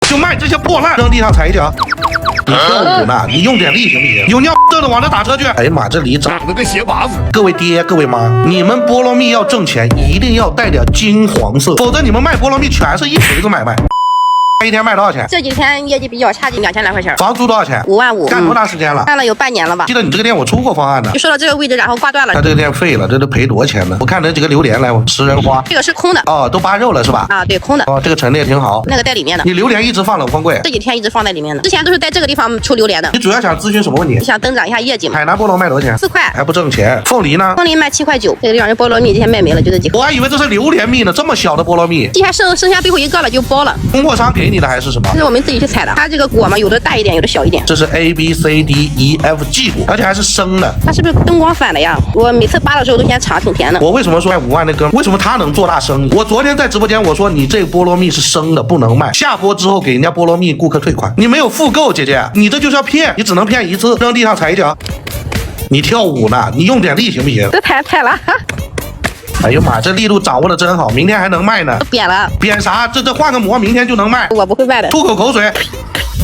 就卖这些破烂，扔地上踩一脚。你跳舞呢？你用点力行不行？有尿这的往这打车去！哎呀妈，这里长得跟鞋拔子。各位爹，各位妈，你们菠萝蜜要挣钱，一定要带点金黄色，否则你们卖菠萝蜜全是一锤子买卖。一天卖多少钱？这几天业绩比较差，就2000来块钱。房租多少钱55000。干多长时间了？干了有半年了吧。记得你这个店我出过方案的。就说到这个位置，然后挂断了。他这个店废了，这都赔多少钱呢？我看那几个榴莲来，食人花。这个是空的。哦，都扒肉了是吧？啊，对，空的。哦，这个陈列挺好。那个在里面的。你榴莲一直放冷风柜？这几天一直放在里面的。之前都是在这个地方出榴莲的。你主要想咨询什么问题？想增长一下业绩嘛。海南菠萝卖多少钱？4块。还不挣钱。凤梨呢？凤梨卖7块9。这个地方菠萝蜜这些卖没了，就这几个。我还以为这是榴莲蜜呢，这么小的菠萝蜜。这还剩下最后一个了，就包了。供货商给你的还是什么？这是我们自己去采的。它这个果嘛，有的大一点，有的小一点。这是 A B C D E F G 果，而且还是生的。它是不是灯光反了呀？我每次扒的时候都先尝，挺甜的。我为什么说卖5万那哥，为什么他能做大生意？我昨天在直播间我说你这菠萝蜜是生的，不能卖。下播之后给人家菠萝蜜顾客退款，你没有复购，姐姐，你这就是要骗，你只能骗一次，扔地上踩一脚。你跳舞呢？你用点力行不行？这太了。哎呦妈，这力度掌握的真好，明天还能卖呢。扁了。扁啥？这换个膜，明天就能卖。我不会卖的。吐口水。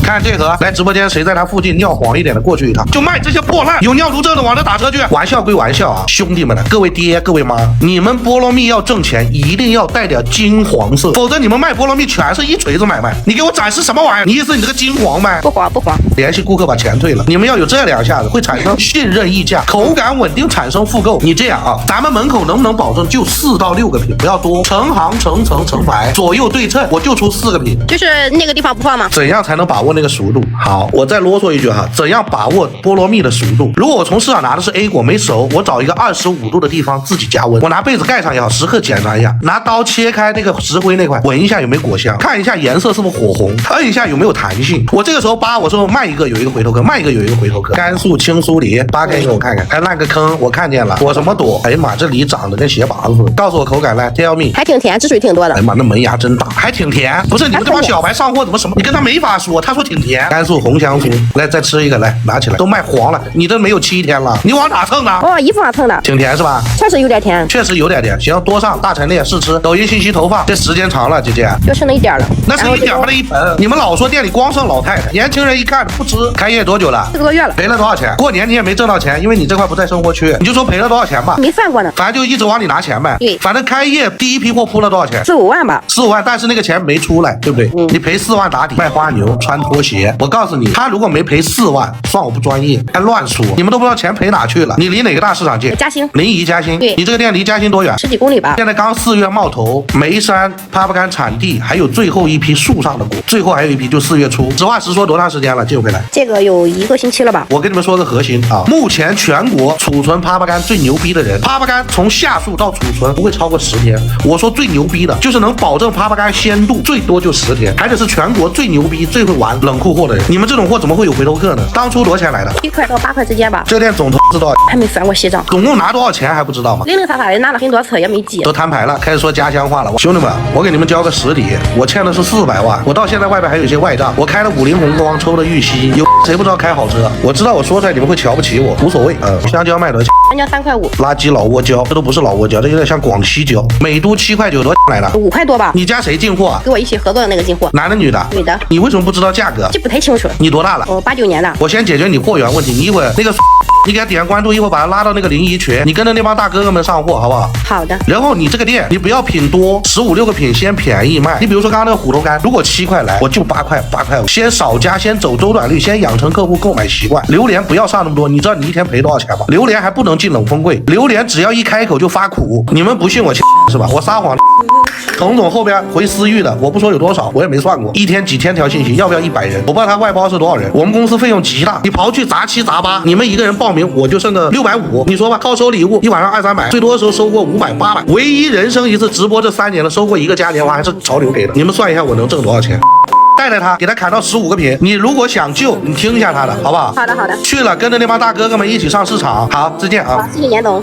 看这盒，来直播间谁在他附近尿黄一点的过去一趟，就卖这些破烂，有尿毒症的往这打车去。玩笑归玩笑啊，兄弟们，各位爹各位妈，你们菠萝蜜要挣钱，一定要带点金黄色，否则你们卖菠萝蜜全是一锤子买卖。你给我展示什么玩意儿？你意思你这个金黄卖？不黄不黄。联系顾客把钱退了。你们要有这2下子，会产生信任溢价，口感稳定，产生复购。你这样啊，咱们门口能不能保证就4到6个品，不要多，成行成层成排，左右对称，我就出4个品。就是那个地方不放吗？怎样才能把握那个熟度？好，我再啰嗦一句哈，怎样把握菠萝蜜的熟度？如果我从市场拿的是 A 果没熟，我找一个25度的地方自己加温，我拿被子盖上也好，时刻检查一下，拿刀切开那个石灰那块，闻一下有没有果香，看一下颜色是不是火红，摁一下有没有弹性。我这个时候扒，我说卖一个有一个回头客，卖一个有一个回头客。甘肃青苏梨扒开给我看看，哎，那个坑我看见了，我什么躲？哎呀妈，这梨长得跟鞋拔子似的。告诉我口感来 ，Tell me。还挺甜，汁水挺多的。哎呀妈，那门牙真大，还挺甜。不是你们这帮小白上货怎么什么？你跟他没法说，他说挺甜。甘肃红香酥，来再吃一个，来拿起来，都卖黄了，你这没有7天了，你往哪蹭呢？哦，衣服上蹭的，挺甜是吧？确实有点甜，确实有点甜。行，多上大陈列试吃，抖音信息投放，这时间长了，姐姐就剩了一点了。那是一点不了一盆。你们老说店里光剩老太太，年轻人一看不吃。开业多久了？4个多月了。赔了多少钱？过年你也没挣到钱，因为你这块不在生活区，你就说赔了多少钱吧。没算过呢，反正就一直往里拿钱呗。对，反正开业第一批货铺了多少钱？4、5万吧。4、5万，但是那个钱没出来，对不对？你赔4万打底。卖花牛，穿拖鞋，我告诉你，他如果没赔4万，算我不专业，还乱说，你们都不知道钱赔哪去了。你离哪个大市场近？嘉兴。临沂嘉兴。对，你这个店离嘉兴多远？10几公里吧。现在刚4月冒头，眉山帕布干产地还有最后一批树上的果，最后还有一批就4月初。实话实说，多长时间了？进回来？这个有1个星期了吧？我跟你们说个核心啊，目前全国储存帕布干最牛逼的人，帕布干从下树到储存不会超过10天。我说最牛逼的就是能保证帕布干鲜度最多就10天，还得是全国最牛逼、最会玩冷库货的人。你们这种货怎么会有回头客呢？当初多少钱来的？7块到8块之间吧。这店总投资多少？还没算过细账。总共拿多少钱还不知道吗？零零散散的拿了很多次也没记。都摊牌了，开始说家乡话了。兄弟们，我给你们交个实底，我欠的是400万，我到现在外边还有一些外账，我开了50红光，抽了玉溪，有谁不知道开好车？我知道我说出来你们会瞧不起我，无所谓。香蕉卖多少钱？香蕉3块5。垃圾老挝椒，这都不是老挝椒，这有点像广西椒。美都7块9，多来的？5块多吧。你家谁进货？跟我一起合作的那个进货。男的女的？女的。你为什么不知道价格？记不太清楚。你多大了？我89年的。我先解决你货源问题，你一会儿那个你给他点关注，一会儿把他拉到那个临沂群，你跟着那帮大哥哥们上货，好不好？好的。然后你这个店，你不要品多，15、16个品先便宜卖。你比如说刚刚那个虎头柑，如果7块来，我就8块，8块5，先少加，先走周转率，先养成客户购买习惯。榴莲不要上那么多，你知道你一天赔多少钱吗？榴莲还不能进冷风柜，榴莲只要一开口就发苦。你们不信我是吧？我撒谎。童总后边回私域的，我不说有多少，我也没算过，一天几千条信息，要不要100人？我不知道他外包是多少人。我们公司费用极大，你刨去杂七杂八，你们一个人报名我就剩个650，你说吧，靠收礼物，一晚上200、300，最多的时候收过500、800。唯一人生一次直播这3年了，收过1个嘉年华还是潮流给的。你们算一下我能挣多少钱？带着他，给他砍到15个品。你如果想救，你听一下他的，好不好？好的，好的。去了，跟着那帮大哥哥们一起上市场。好，再见啊！好，谢谢严总。